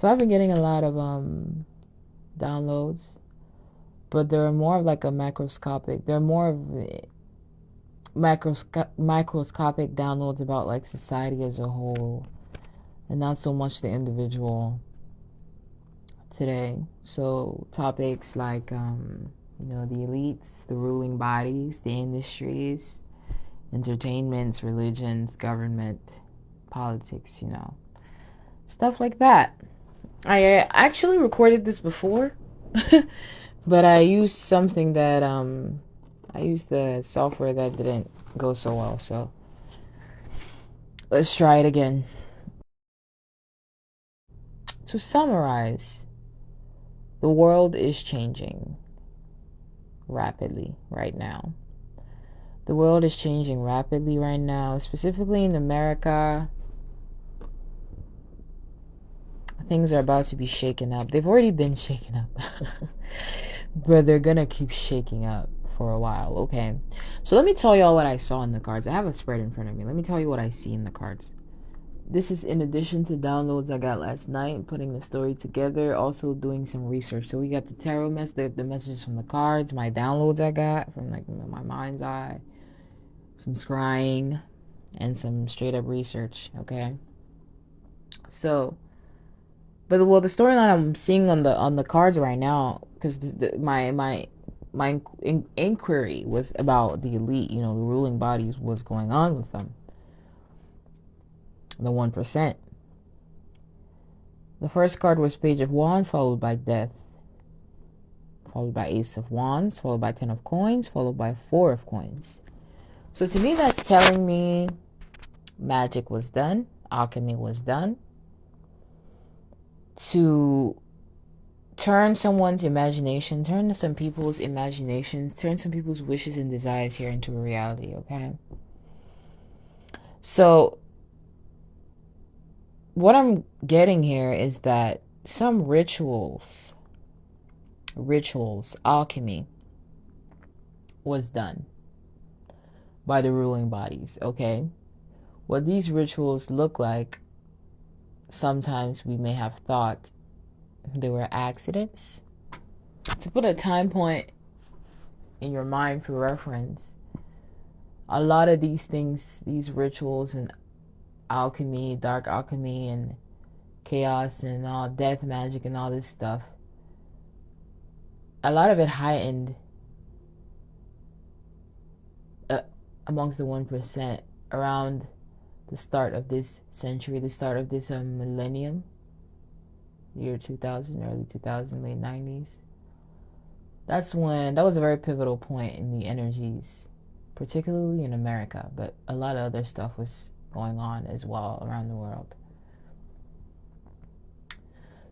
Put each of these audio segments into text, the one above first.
So I've been getting a lot of downloads, but they're more of like a macroscopic. They're more of microscopic downloads about like society as a whole, and not so much the individual today. So topics like the elites, the ruling bodies, the industries, entertainments, religions, government, politics, stuff like that. I actually recorded this before, but I used something that I used the software that didn't go so well. So let's try it again. To summarize, the world is changing rapidly right now. The world is changing rapidly right now, specifically in America. Things are about to be shaken up. They've already been shaken up, but they're gonna keep shaking up for a while. Okay, so let me tell y'all what I saw in the cards. I have a spread in front of me. Let me tell you what I see in the cards. This is in addition to downloads I got last night, putting the story together, also doing some research. So we got the tarot the messages from the cards, my downloads I got from like my mind's eye, some scrying, and some straight up research. Okay, so but the storyline I'm seeing on the cards right now, because my inquiry was about the elite, the ruling bodies, what's going on with them, the 1%. The first card was Page of Wands, followed by Death, followed by Ace of Wands, followed by 10 of Coins, followed by 4 of Coins. So to me, that's telling me magic was done, alchemy was done, to turn someone's imagination, turn some people's imaginations, turn some people's wishes and desires here into a reality, okay? So what I'm getting here is that some rituals, alchemy was done by the ruling bodies, okay? What these rituals look like, sometimes we may have thought they were accidents. To put a time point in your mind for reference, a lot of these things, these rituals and alchemy, dark alchemy and chaos and all death magic and all this stuff, a lot of it heightened amongst the 1% around the start of this century, the start of this millennium, year 2000, early 2000, late 90s. That was a very pivotal point in the energies, particularly in America, but a lot of other stuff was going on as well around the world.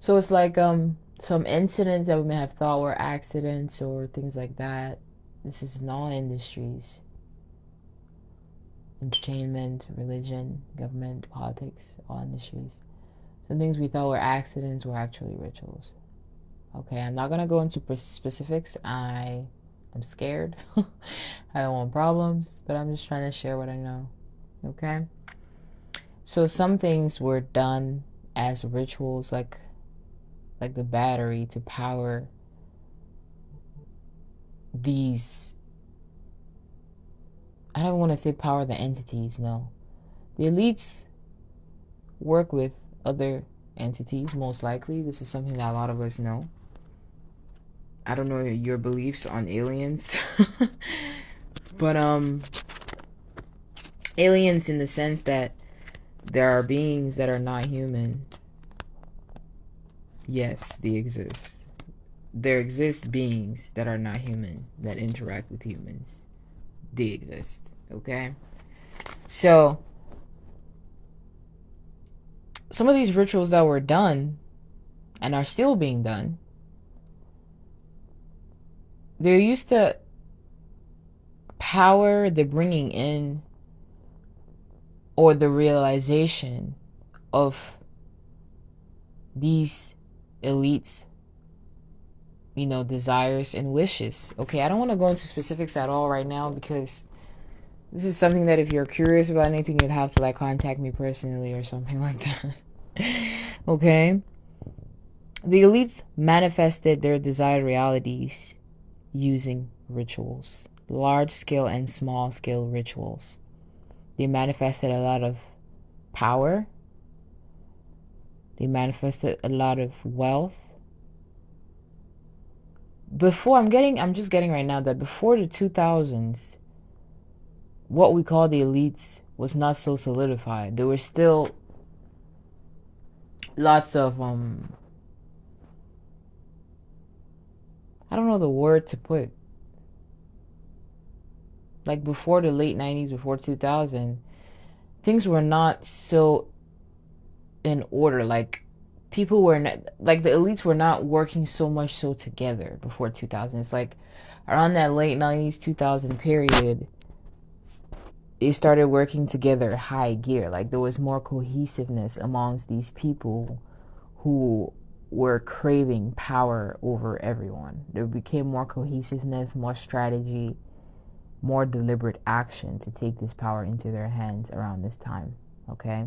So it's like some incidents that we may have thought were accidents or things like that. This is in all industries: entertainment, religion, government, politics, all industries. Some things we thought were accidents were actually rituals. Okay, I'm not gonna go into specifics. I'm scared. I don't want problems, but I'm just trying to share what I know. Okay? So some things were done as rituals, like the battery to power these. I don't want to say power the entities, no. The elites work with other entities, most likely. This is something that a lot of us know. I don't know your beliefs on aliens. But aliens in the sense that there are beings that are not human. Yes, they exist. There exist beings that are not human that interact with humans. They exist, okay? So some of these rituals that were done and are still being done, they're used to power the bringing in or the realization of these elites, desires and wishes. Okay, I don't want to go into specifics at all right now, because this is something that if you're curious about anything, you'd have to contact me personally or something like that. Okay? The elites manifested their desired realities using rituals, large scale and small scale rituals. They manifested a lot of power. They manifested a lot of wealth. I'm just getting right now that before the 2000s, what we call the elites was not so solidified. There were still lots of I don't know the word to put. Like before the late 90s, before 2000, things were not so in order. Like people were not, like the elites were not working so much so together before 2000. It's like around that late 90s 2000 period, they started working together high gear. Like there was more cohesiveness amongst these people who were craving power over everyone. There became more cohesiveness, more strategy, more deliberate action to take this power into their hands around this time. Okay?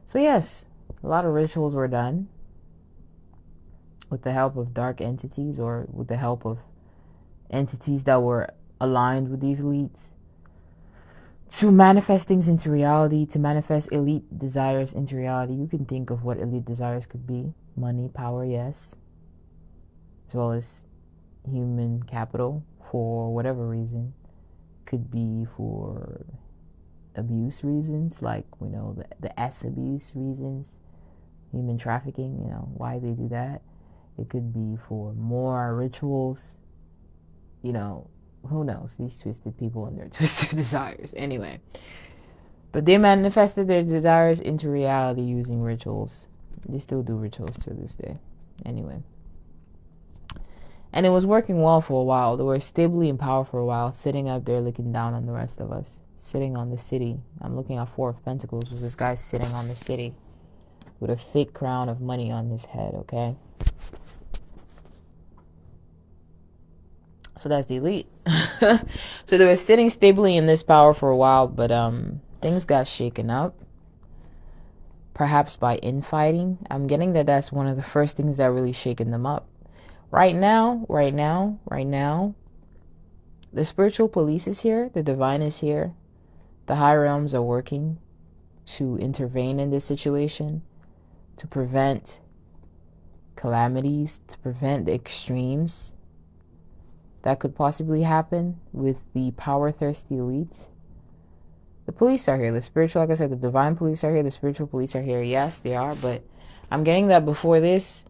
So, yes, a lot of rituals were done with the help of dark entities or with the help of entities that were aligned with these elites to manifest things into reality, to manifest elite desires into reality. You can think of what elite desires could be: money, power, yes, as well as human capital for whatever reason. Could be for abuse reasons, like we know the S abuse reasons, human trafficking, why they do that. It could be for more rituals, who knows, these twisted people and their twisted desires. Anyway, but they manifested their desires into reality using rituals. They still do rituals to this day. Anyway. And it was working well for a while. They were stably in power for a while, sitting up there looking down on the rest of us, sitting on the city. I'm looking at Four of Pentacles. Was this guy sitting on the city with a fake crown of money on his head, okay? So that's the elite. So they were sitting stably in this power for a while, but things got shaken up. Perhaps by infighting. I'm getting that that's one of the first things that really shaken them up. Right now, the spiritual police is here. The divine is here. The high realms are working to intervene in this situation, to prevent calamities, to prevent the extremes that could possibly happen with the power-thirsty elites. The police are here. The spiritual, like I said, the divine police are here. The spiritual police are here. Yes, they are. But I'm getting that before this,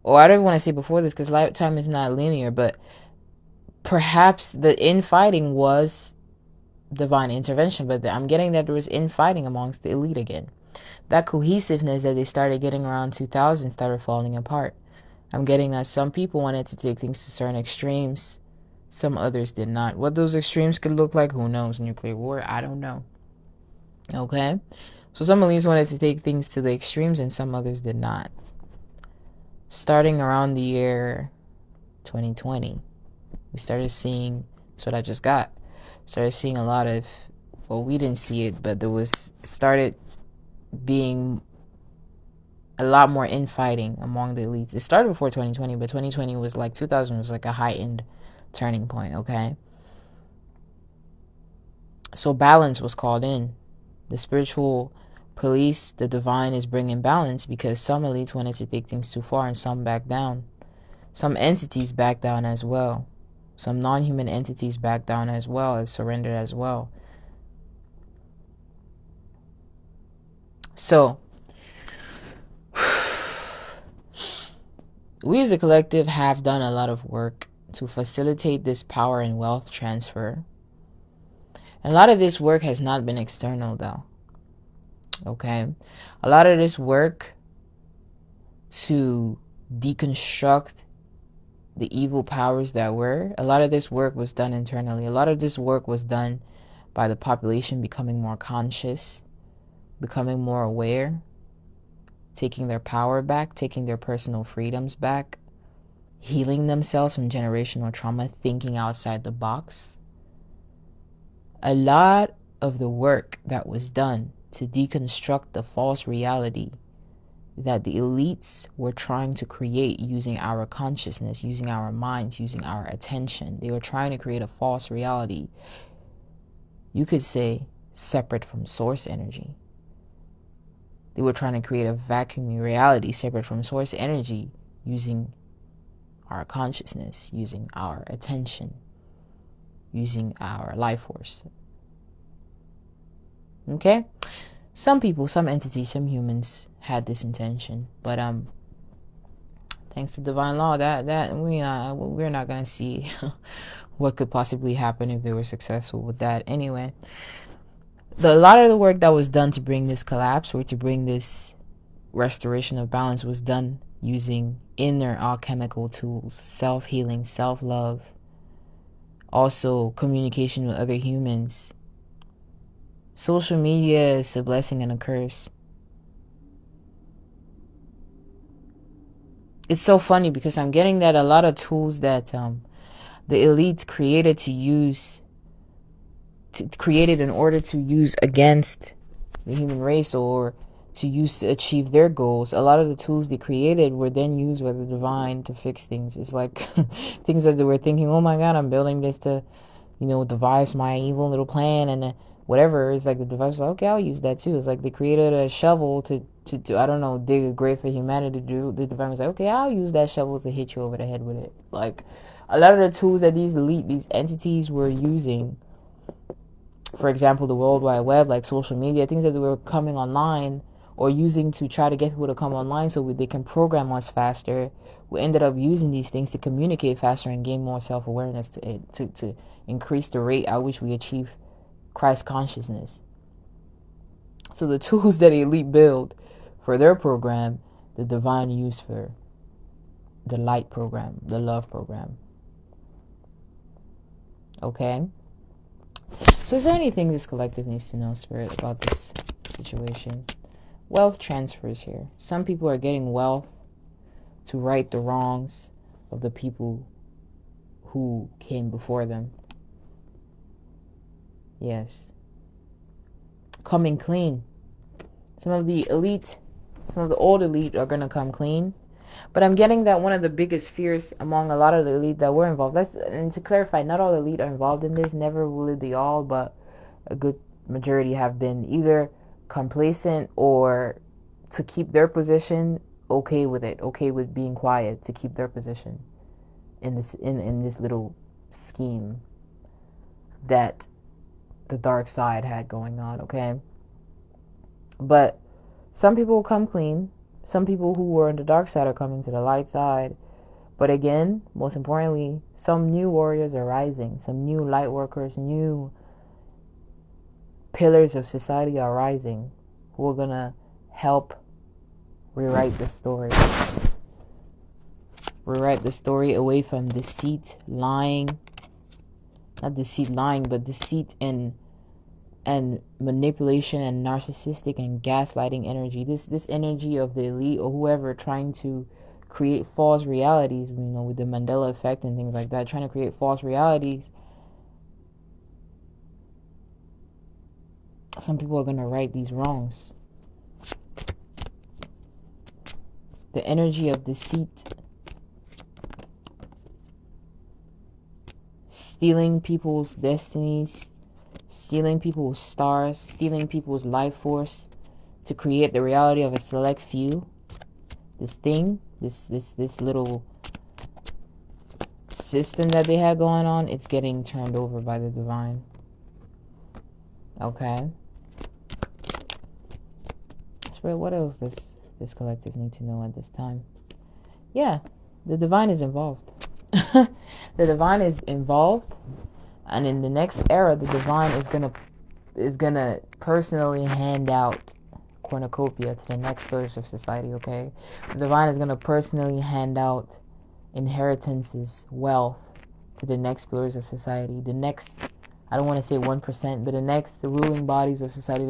or I don't want to say before this because lifetime is not linear, but perhaps the infighting was divine intervention. But I'm getting that there was infighting amongst the elite again. That cohesiveness that they started getting around 2000 started falling apart. I'm getting that some people wanted to take things to certain extremes. Some others did not. What those extremes could look like, who knows? Nuclear war, I don't know. Okay? So some elites wanted to take things to the extremes and some others did not. Starting around the year 2020, we started seeing, that's what I just got. Started seeing a lot of, well, we didn't see it, but started being a lot more infighting among the elites. It started before 2020, but 2020 was like, 2000 was like a heightened turning point, okay? So balance was called in. The spiritual police, the divine, is bringing balance because some elites wanted to take things too far and some backed down. Some entities backed down as well. Some non-human entities backed down as well, as surrendered as well. So, we as a collective have done a lot of work to facilitate this power and wealth transfer. And a lot of this work has not been external though. Okay? A lot of this work to deconstruct the evil powers that were, a lot of this work was done internally. A lot of this work was done by the population becoming more conscious, becoming more aware, taking their power back, taking their personal freedoms back, healing themselves from generational trauma, thinking outside the box. A lot of the work that was done to deconstruct the false reality that the elites were trying to create using our consciousness, using our minds, using our attention. They were trying to create a false reality, you could say, separate from source energy. They were trying to create a vacuum reality separate from source energy using our consciousness, using our attention, using our life force. Okay? Some people, some entities, some humans had this intention, but thanks to divine law, that we're not gonna see what could possibly happen if they were successful with that. Anyway, a lot of the work that was done to bring this collapse or to bring this restoration of balance was done using inner alchemical tools, self-healing, self-love, also communication with other humans. Social media is a blessing and a curse. It's so funny because I'm getting that a lot of tools that the elites created created in order to use against the human race or to use to achieve their goals. A lot of the tools they created were then used by the divine to fix things. It's like things that they were thinking, oh my God, I'm building this to, devise my evil little plan and whatever. It's like the device is like, okay, I'll use that too. It's like they created a shovel to I don't know, dig a grave for humanity to do. The divine was like, okay, I'll use that shovel to hit you over the head with it. Like a lot of the tools that these entities were using, for example, the World Wide Web, like social media, things that they were coming online or using to try to get people to come online so they can program us faster. We ended up using these things to communicate faster and gain more self-awareness to increase the rate at which we achieve Christ consciousness. So the tools that elite build for their program, the divine used for the light program, the love program. Okay? So is there anything this collective needs to know, Spirit, about this situation? Wealth transfers here. Some people are getting wealth to right the wrongs of the people who came before them. Yes. Coming clean. Some of the old elite are going to come clean. But I'm getting that one of the biggest fears among a lot of the elite that were involved, and to clarify, not all elite are involved in this, never will it be all, but a good majority have been either complacent or to keep their position, okay with it, okay with being quiet, to keep their position in this little scheme that the dark side had going on, okay? But some people will come clean. Some people who were on the dark side are coming to the light side. But again, most importantly, some new warriors are rising. Some new light workers, new pillars of society are rising who are going to help rewrite the story. Rewrite the story away from deceit, lying. Not deceit, lying, but deceit and manipulation and narcissistic and gaslighting energy. This energy of the elite or whoever trying to create false realities, with the Mandela effect and things like that, trying to create false realities. Some people are going to right these wrongs. The energy of deceit, stealing people's destinies, stealing people's stars, stealing people's life force to create the reality of a select few. This little system that they had going on, it's getting turned over by the divine. Okay. Spirit, what else does this collective need to know at this time? Yeah, the divine is involved. The divine is involved. And in the next era, the divine is gonna personally hand out cornucopia to the next pillars of society, okay? The divine is gonna personally hand out inheritances, wealth to the next pillars of society. The next, I don't want to say 1%, but the ruling bodies of society,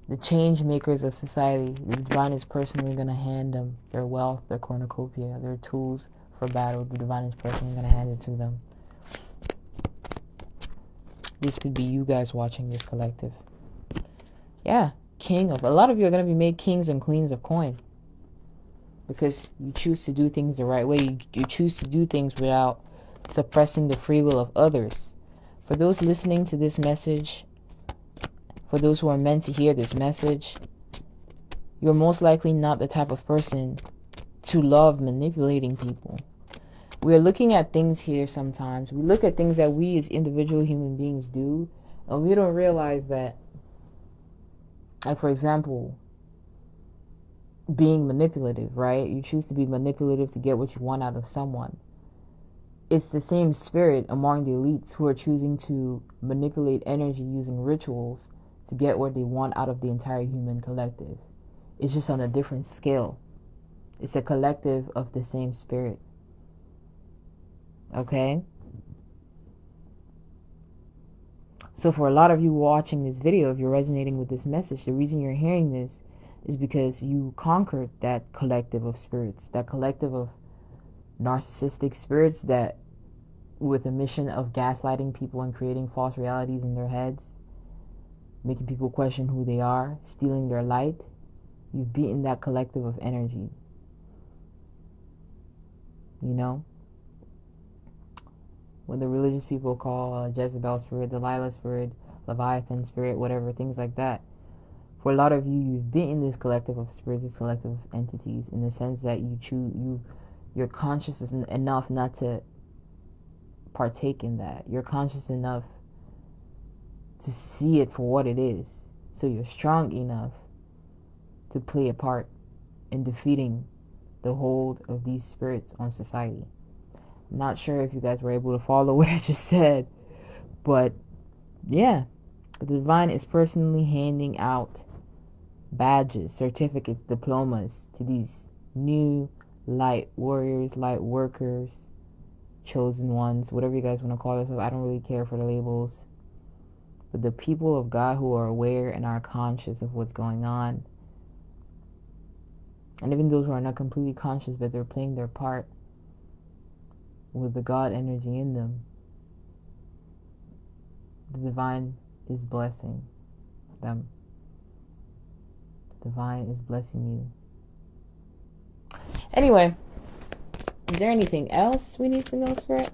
the change makers of society. The divine is personally gonna hand them their wealth, their cornucopia, their tools for battle. The divine is personally gonna hand it to them. This could be you guys watching this collective. Yeah, king of, a lot of you are going to be made kings and queens of coin because you choose to do things the right way. You choose to do things without suppressing the free will of others. For those listening to this message, for those who are meant to hear this message, you're most likely not the type of person to love manipulating people. We're looking at things here sometimes. We look at things that we as individual human beings do, and we don't realize that, like, for example, being manipulative, right? You choose to be manipulative to get what you want out of someone. It's the same spirit among the elites who are choosing to manipulate energy using rituals to get what they want out of the entire human collective. It's just on a different scale. It's a collective of the same spirit. Okay? So for a lot of you watching this video, if you're resonating with this message, the reason you're hearing this is because you conquered that collective of spirits, that collective of narcissistic spirits that with a mission of gaslighting people and creating false realities in their heads, making people question who they are, stealing their light. You've beaten that collective of energy. You know? What the religious people call Jezebel spirit, Delilah spirit, Leviathan spirit, whatever, things like that. For a lot of you, you've beaten this collective of spirits, this collective of entities, in the sense that you're conscious enough not to partake in that. You're conscious enough to see it for what it is. So you're strong enough to play a part in defeating the hold of these spirits on society. I'm not sure if you guys were able to follow what I just said, but yeah, the divine is personally handing out badges, certificates, diplomas to these new light warriors, light workers, chosen ones, whatever you guys want to call yourself. I don't really care for the labels. But the people of God who are aware and are conscious of what's going on, and even those who are not completely conscious but they're playing their part with the God energy in them, the divine is blessing them. The divine is blessing you. Anyway, is there anything else we need to know, Spirit?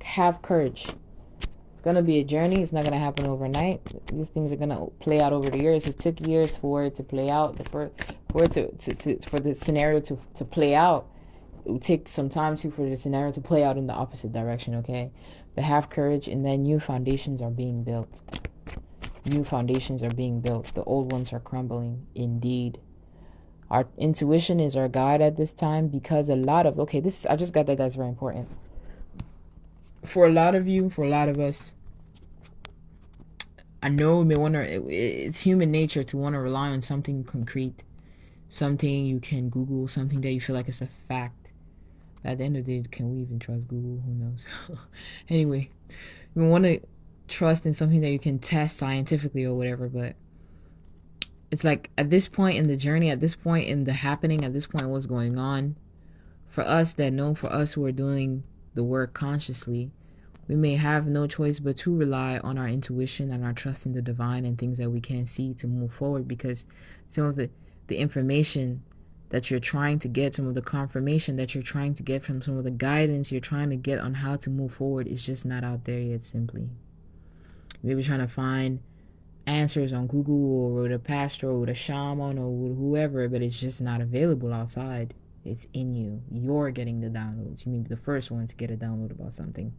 Have courage. It's going to be a journey. It's not going to happen overnight. These things are going to play out over the years. It took years for it to play out, for the scenario to play out. It will take some time for the scenario to play out in the opposite direction, okay? But have courage, and then new foundations are being built. New foundations are being built. The old ones are crumbling, indeed. Our intuition is our guide at this time, because a lot of, I just got that's very important. For a lot of you, for a lot of us, I know we may want to, it's human nature to want to rely on something concrete, something you can Google, something that you feel like it's a fact. At the end of the day, can we even trust Google? Who knows? Anyway, we want to trust in something that you can test scientifically or whatever, but it's like at this point in the journey, at this point in the happening, at this point what's going on, for us who are doing the work consciously, we may have no choice but to rely on our intuition and our trust in the divine and things that we can't see to move forward, because some of the information that you're trying to get, some of the confirmation that you're trying to get from some of the guidance you're trying to get on how to move forward is just not out there yet, simply. Maybe trying to find answers on Google or with a pastor or with a shaman or with whoever, but it's just not available outside. It's in you. You're getting the downloads. You may be the first one to get a download about something,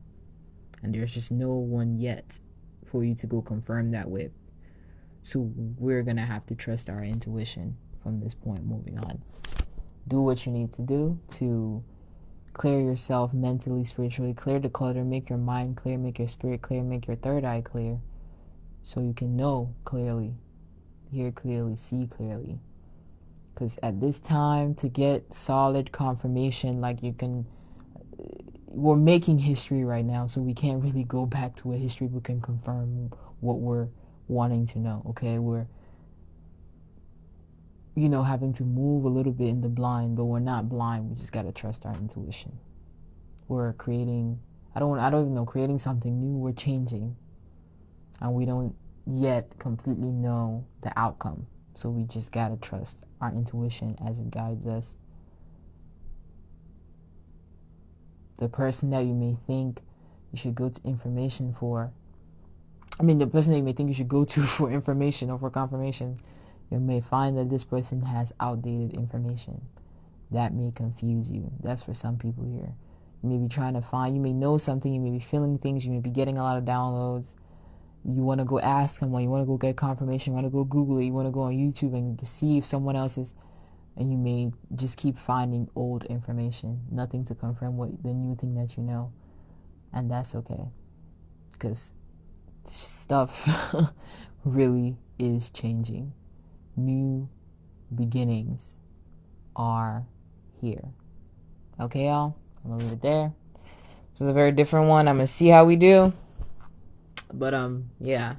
and there's just no one yet for you to go confirm that with. So we're gonna have to trust our intuition from this point moving on. Do what you need to do to clear yourself mentally, spiritually, clear the clutter, make your mind clear, make your spirit clear, make your third eye clear, so you can know clearly, hear clearly, see clearly. Because at this time, to get solid confirmation, like we're making history right now, so we can't really go back to a history book and confirm what we're wanting to know, okay? We're having to move a little bit in the blind, but we're not blind. We just got to trust our intuition. We're creating, I don't even know, creating something new. We're changing. And we don't yet completely know the outcome. So we just gotta trust our intuition as it guides us. The person that you may think you should go to information for, the person that you may think you should go to for information or for confirmation, you may find that this person has outdated information. That may confuse you. That's for some people here. You may be trying to find, you may know something, you may be feeling things, you may be getting a lot of downloads. You want to go ask someone, you want to go get confirmation, you want to go Google it, you want to go on YouTube and see if someone else is, and you may just keep finding old information, nothing to confirm what the new thing that you know. And that's okay, because stuff really is changing. New beginnings are here. Okay, y'all? I'm gonna leave it there. This is a very different one. I'm gonna see how we do. But yeah.